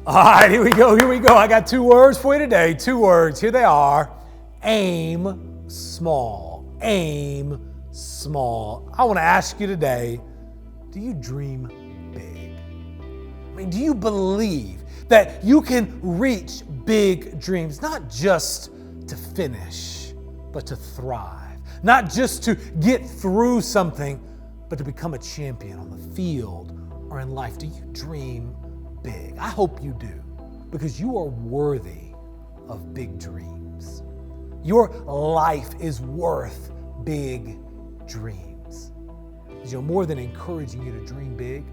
All right, here we go. I got 2 words for you today. 2 words. Here they are. Aim small. Aim small. I want to ask you today, do you dream big? I mean, do you believe that you can reach big dreams, not just to finish, but to thrive? Not just to get through something, but to become a champion on the field or in life. Do you dream big? I hope you do, because you are worthy of big dreams. Your life is worth big dreams. More than encouraging you to dream big,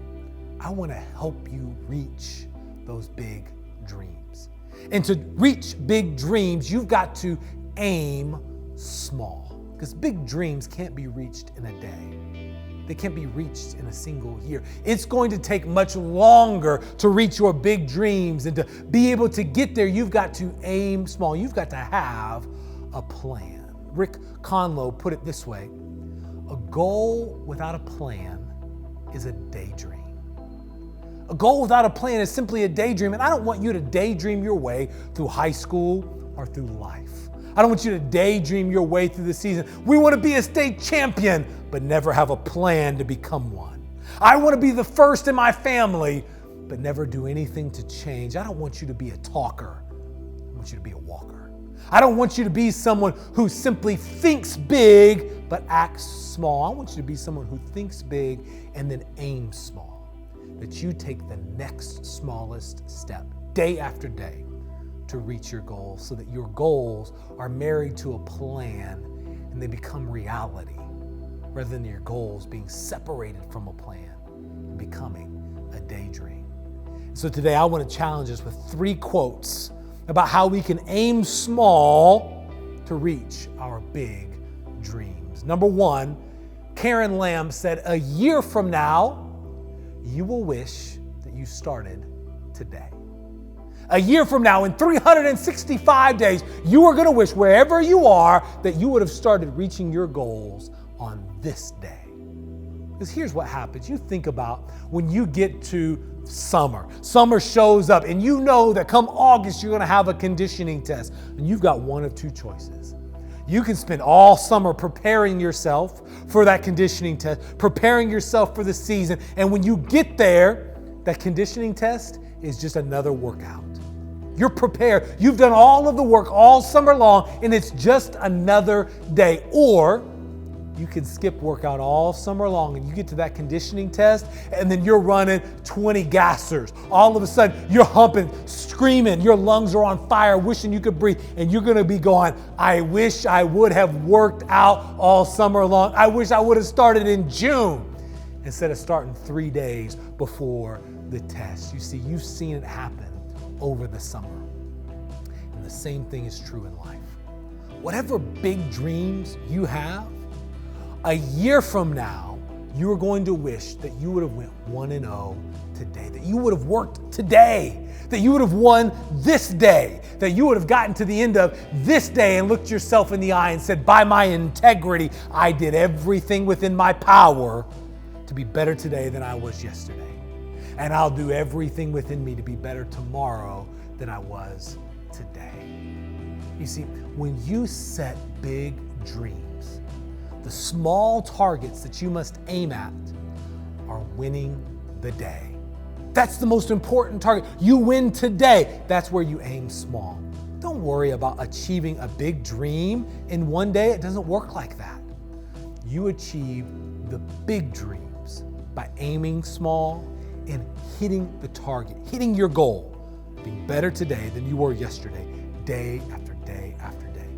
I want to help you reach those big dreams. And to reach big dreams, you've got to aim small, because big dreams can't be reached in a day. They can't be reached in a single year. It's going to take much longer to reach your big dreams, and to be able to get there, you've got to aim small. You've got to have a plan. Rick Conlow put it this way: a goal without a plan is a daydream. A goal without a plan is simply a daydream, and I don't want you to daydream your way through high school or through life. I don't want you to daydream your way through the season. We want to be a state champion, but never have a plan to become one. I want to be the first in my family, but never do anything to change. I don't want you to be a talker. I want you to be a walker. I don't want you to be someone who simply thinks big, but acts small. I want you to be someone who thinks big and then aims small. That you take the next smallest step, day after day, to reach your goals, so that your goals are married to a plan and they become reality, rather than your goals being separated from a plan and becoming a daydream. So today I want to challenge us with 3 quotes about how we can aim small to reach our big dreams. Number 1, Karen Lamb said, "A year from now, you will wish that you started today." A year from now, in 365 days, you are going to wish, wherever you are, that you would have started reaching your goals on this day. Because here's what happens. You think about when you get to summer. Summer shows up, and you know that come August, you're going to have a conditioning test. And you've got one of 2 choices. You can spend all summer preparing yourself for that conditioning test, preparing yourself for the season. And when you get there, that conditioning test is just another workout. You're prepared. You've done all of the work all summer long, and it's just another day. Or you can skip workout all summer long, and you get to that conditioning test, and then you're running 20 gassers. All of a sudden, you're humping, screaming. Your lungs are on fire, wishing you could breathe. And you're going to be going, I wish I would have worked out all summer long. I wish I would have started in June instead of starting 3 days before the test. You see, you've seen it happen over the summer. And the same thing is true in life. Whatever big dreams you have, a year from now, you are going to wish that you would have went 1-0 today, that you would have worked today, that you would have won this day, that you would have gotten to the end of this day and looked yourself in the eye and said, by my integrity, I did everything within my power to be better today than I was yesterday. And I'll do everything within me to be better tomorrow than I was today. You see, when you set big dreams, the small targets that you must aim at are winning the day. That's the most important target. You win today. That's where you aim small. Don't worry about achieving a big dream in one day. It doesn't work like that. You achieve the big dreams by aiming small and hitting the target, hitting your goal, being better today than you were yesterday, day after day after day.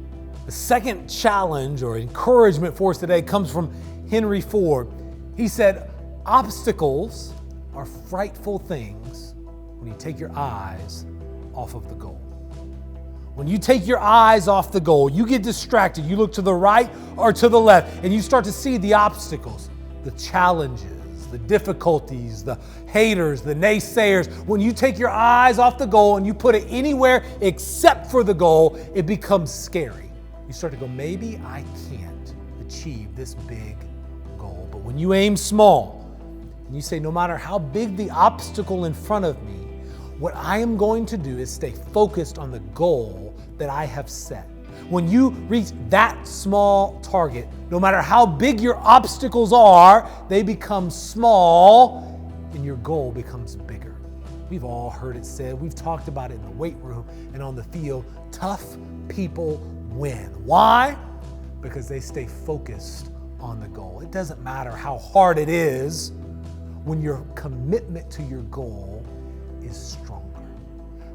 The second challenge or encouragement for us today comes from Henry Ford. He said, obstacles are frightful things when you take your eyes off of the goal. When you take your eyes off the goal, you get distracted. You look to the right or to the left, and you start to see the obstacles, the challenges, the difficulties, the haters, the naysayers. When you take your eyes off the goal and you put it anywhere except for the goal, it becomes scary. You start to go, maybe I can't achieve this big goal. But when you aim small and you say, no matter how big the obstacle in front of me, What I am going to do is stay focused on the goal that I have set. When you reach that small target, no matter how big your obstacles are, they become small and your goal becomes bigger. We've all heard it said, we've talked about it in the weight room and on the field, tough people win. Why? Because they stay focused on the goal. It doesn't matter how hard it is when your commitment to your goal is stronger.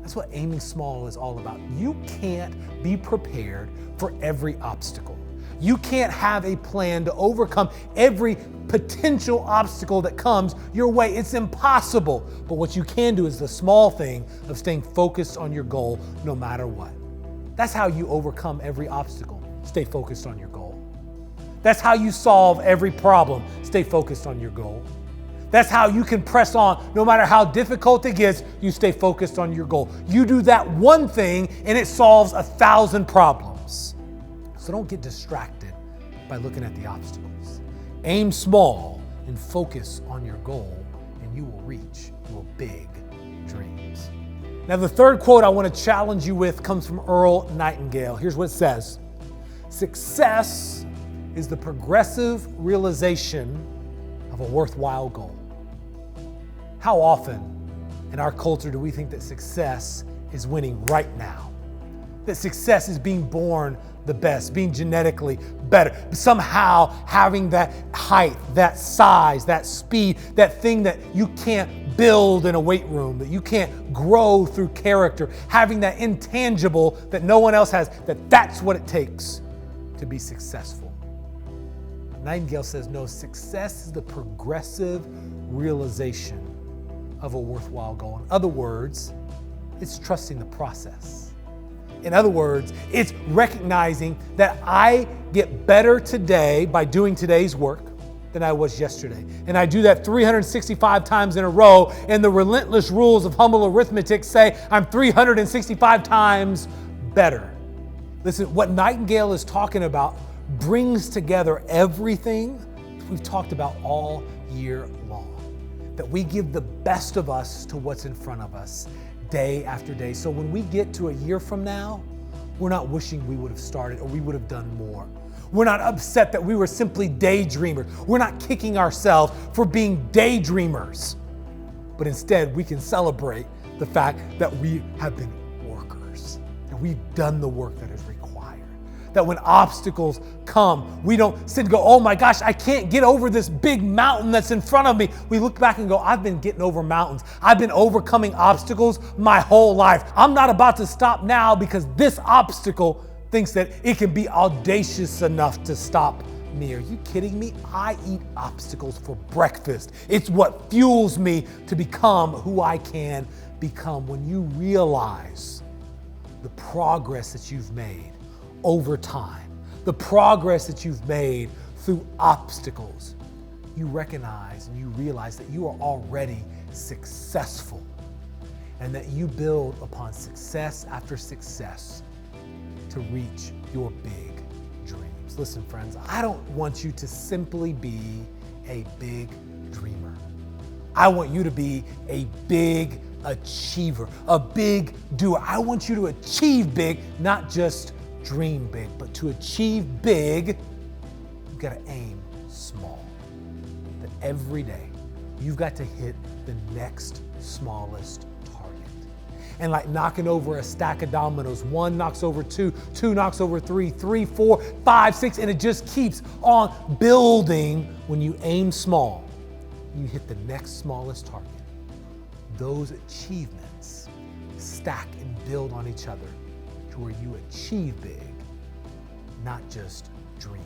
That's what aiming small is all about. You can't be prepared for every obstacle. You can't have a plan to overcome every potential obstacle that comes your way. It's impossible. But what you can do is the small thing of staying focused on your goal no matter what. That's how you overcome every obstacle. Stay focused on your goal. That's how you solve every problem. Stay focused on your goal. That's how you can press on. No matter how difficult it gets, you stay focused on your goal. You do that one thing and it solves 1,000 problems. So don't get distracted by looking at the obstacles. Aim small and focus on your goal and you will reach your big dreams. Now, the third quote I want to challenge you with comes from Earl Nightingale. Here's what it says. Success is the progressive realization of a worthwhile goal. How often in our culture do we think that success is winning right now? That success is being born the best, being genetically better, somehow having that height, that size, that speed, that thing that you can't build in a weight room, that you can't grow through character, having that intangible that no one else has, that's what it takes to be successful. Nightingale says, no, success is the progressive realization of a worthwhile goal. In other words, it's trusting the process. In other words, it's recognizing that I get better today by doing today's work than I was yesterday. And I do that 365 times in a row, and the relentless rules of humble arithmetic say I'm 365 times better. Listen, what Nightingale is talking about brings together everything we've talked about all year long. That we give the best of us to what's in front of us day after day. So when we get to a year from now, we're not wishing we would have started or we would have done more. We're not upset that we were simply daydreamers. We're not kicking ourselves for being daydreamers. But instead, we can celebrate the fact that we have been workers, that we've done the work that is required. That when obstacles come, we don't sit and go, oh my gosh, I can't get over this big mountain that's in front of me. We look back and go, I've been getting over mountains. I've been overcoming obstacles my whole life. I'm not about to stop now because this obstacle thinks that it can be audacious enough to stop me. Are you kidding me? I eat obstacles for breakfast. It's what fuels me to become who I can become. When you realize the progress that you've made over time, the progress that you've made through obstacles, you recognize and you realize that you are already successful and that you build upon success after success to reach your big dreams. Listen, friends, I don't want you to simply be a big dreamer. I want you to be a big achiever, a big doer. I want you to achieve big, not just dream big, but to achieve big, you've got to aim small. That every day, you've got to hit the next smallest target. And like knocking over a stack of dominoes, 1 knocks over 2, 2 knocks over 3, 3, 4, 5, 6, and it just keeps on building. When you aim small, you hit the next smallest target. Those achievements stack and build on each other to where you achieve big, not just dream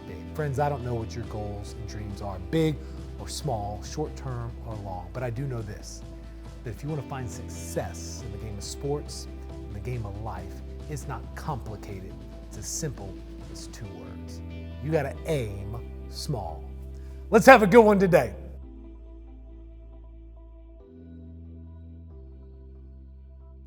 big. Friends, I don't know what your goals and dreams are, big or small, short term or long, but I do know this, that if you want to find success in the game of sports, in the game of life, it's not complicated. It's as simple as 2 words. You got to aim small. Let's have a good one today.